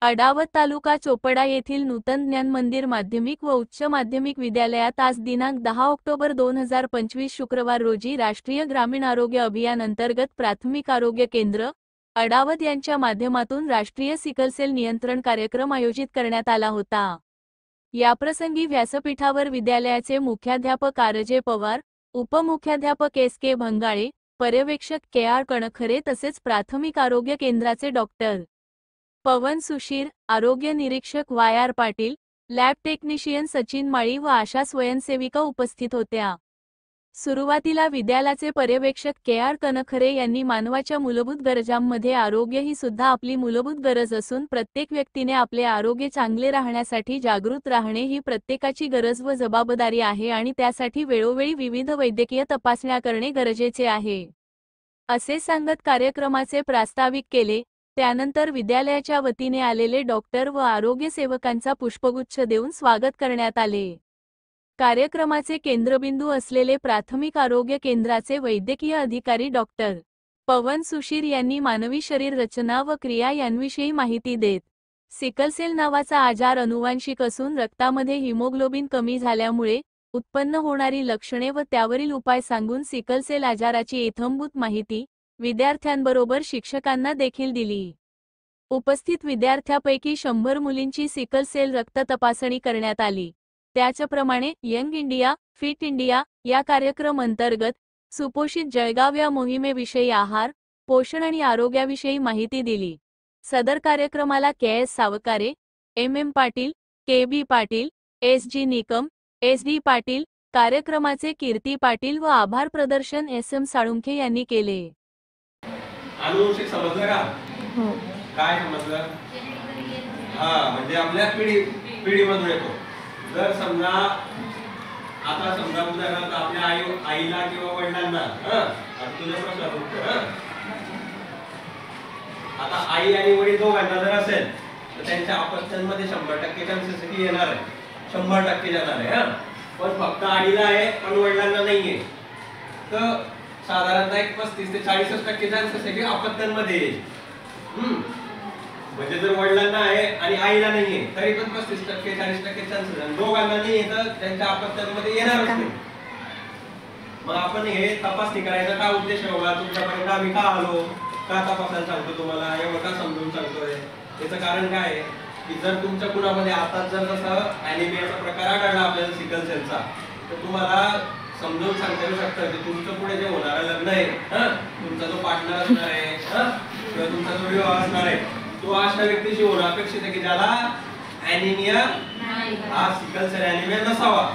अडावत तालुका चोपडा येथील नूतन ज्ञान मंदिर माध्यमिक व उच्च माध्यमिक विद्यालयात आज दिनांक 10 ऑक्टोबर 2025 शुक्रवार रोजी राष्ट्रीय ग्रामीण आरोग्य अभियान अंतर्गत प्राथमिक आरोग्य केंद्र अडावत यांच्या माध्यमातून राष्ट्रीय सिकलसेल नियंत्रण कार्यक्रम आयोजित करण्यात आला होता। याप्रसंगी व्यासपीठावर विद्यालयाचे मुख्याध्यापक आरजे पवार, उपमुख्याध्यापक SK भंगाळे, पर्यवेक्षक KR कणखरे तसेच प्राथमिक आरोग्य केंद्राचे डॉक्टर पवन सुशीर, आरोग्य निरीक्षक YR Patil, lab technician Sachin Mali व आशा स्वयंसेविका उपस्थित होत्या। सुरुवातीला विद्यालयाचे पर्यवेक्षक KR कणखरे यांनी मानवाच्या मूलभूत गरजांमध्ये आरोग्य ही सुद्धा आपली मूलभूत गरज असून प्रत्येक व्यक्तीने आपले आरोग्य चांगले राहण्यासाठी जागृत राहणे ही प्रत्येकाची गरज व जबाबदारी आहे आणि त्यासाठी वेळोवेळी विविध वैद्यकीय तपासण्या करणे गरजेचे आहे, असे सांगत कार्यक्रमाचे प्रास्ताविक केले। त्यानंतर विद्यालयाच्या वतीने आलेले डॉक्टर व आरोग्य सेवकांचा पुष्पगुच्छ देऊन स्वागत करण्यात आले। कार्यक्रमाचे केंद्रबिंदू असलेले प्राथमिक आरोग्य केंद्राचे वैद्यकीय अधिकारी डॉक्टर पवन सुशीर यांनी मानवी शरीर रचना व क्रिया यांविषयी माहिती देत, सिकलसेल नावाचा आजार अनुवांशिक असून रक्तामध्ये हिमोग्लोबिन कमी झाल्यामुळे उत्पन्न होणारी लक्षणे व त्यावरील उपाय सांगून सिकलसेल आजाराची इत्थंभूत माहिती विद्यार्थ्यांबरोबर शिक्षकांना देखील दिली। उपस्थित विद्यार्थ्यांपैकी 100 मुलींची सिकलसेल रक्त तपासणी करण्यात आली। त्याचप्रमाणे यंग इंडिया, फिट इंडिया या कार्यक्रम अंतर्गत सुपोषित जळगाव या मोहिमेविषयी आहार, पोषण आणि आरोग्याविषयी माहिती दिली। सदर कार्यक्रमाला KS Savkare, MM Patil, KB Patil, SG Nikam, SD Patil, कार्यक्रमाचे कीर्ती पाटील व आभार प्रदर्शन SM साळुंखे यांनी केले। अनुवंशिक समजलं का? हो। काय समजलं? म्हणजे आपल्या पिढीमधून येतो। जर समजा आता समजा उदाहरणार्थ आपल्या आईला किंवा वडिलांना आता तुझ्या प्रश्नाचं उत्तर आता आई आणि वडील दोघांना जर असेल तर त्यांच्या अपत्यांमध्ये 100% चान्सेस की येणार आहे, 100% जाणार आहे। पण फक्त आईला आहे पण वडिलांना नाहीये तर साधारणतः 35 ते 40% चान्सेस आहे की अपत्यांमध्ये येईल। म्हणजे जर वडिलांना आहे आणि आईला नाहीये तरी पण 35% 40% चान्सेस आहे, दोघांना नाहीये तर त्यांच्या अपत्यांमध्ये येणारच नाही। मग आपण हे तपासणी करायचा काय उद्देश होगा? तुमच्यापर्यंत आम्ही का आलो, का तपासायला सांगतो तुम्हाला, एवढं का समजून सांगतोय? याचं कारण काय आहे की जर तुमच्या कुणामध्ये आता जर तसं ॲनिमियाचा प्रकार आढळला आपल्याला सिकलसेलचा तर तुम्हाला समजून सांगता येऊ शकतं की तुमचं पुढे जे होणारं लग्न आहे, तुमचा जो पार्टनर असणार आहे किंवा तुमचा जो विवाह असणार आहे तो अशा व्यक्तीशी होणं अपेक्षित आहे की ज्याला ॲनिमिया हा सिकलसेल ॲनिमिया नसावा।